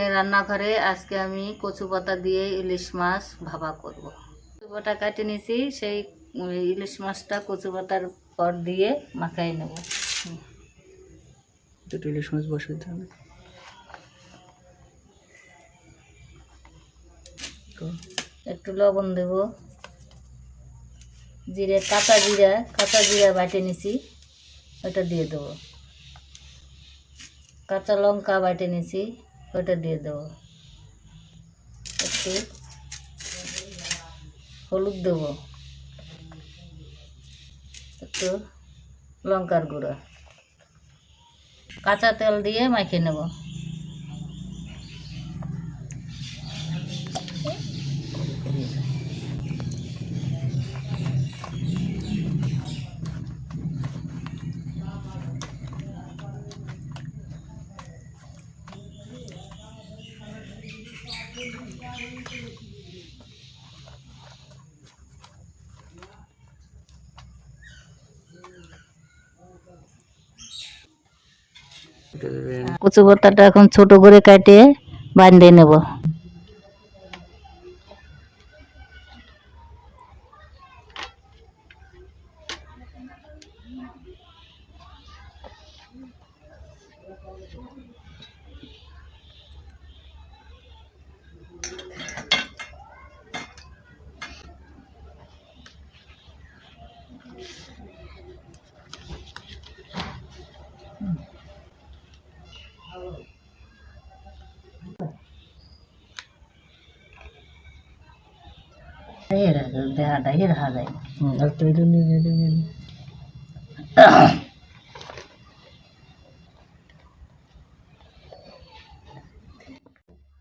দিদুনের রান্নাঘরে আজকে আমি কচু পাতা দিয়ে ইলিশ মাছ ভাপা করব। কচু পাতা কাটে নিয়েছি, সেই ইলিশ মাছটা কচু পাতার পর দিয়ে মাখাই নেব। ইলিশ মাছ বসে হবে, একটু লবণ দেব, জিরে কাঁচা জিরা বাটে নিছি ওটা দিয়ে দেবো, কাঁচা লঙ্কা বাটে নিছি ওটা দিয়ে দেবো, একটু হলুদ দেবো, একটু লঙ্কার গুঁড়ো, কাঁচা তেল দিয়ে মাখিয়ে নেব। কচু পাতাটা এখন ছোট করে কেটে বাঁধে নেব।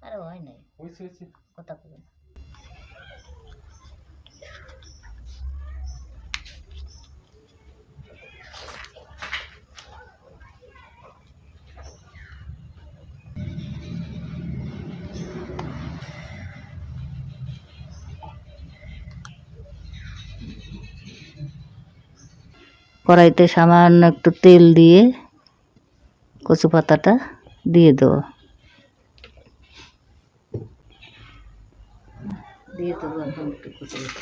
আরে হয় নাই, কথা বলে কড়াইতে সামান্য একটু তেল দিয়ে কচু পাতাটা দিয়ে দেবো, এখন একটু কচু পাতা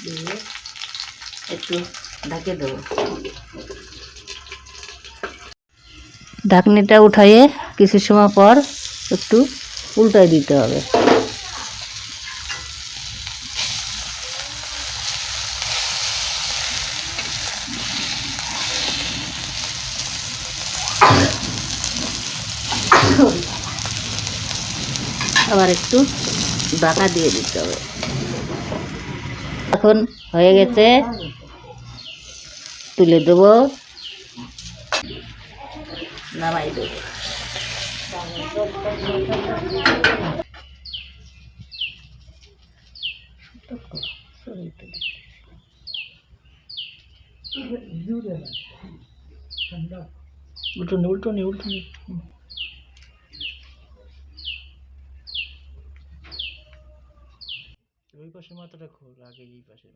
দিয়ে একটু ঢেকে দেবো। ঢাকনিটা উঠাইয়ে কিছু সময় পর একটু উল্টাই দিতে হবে। আবার একটু ঢাকা দিয়ে দিতে হবে। এখন হয়ে গেছে, তুলে দেবো, নামাই দেবো। উল্টো নে ওই পাশে মাথাটা খোল, আগে এই পাশে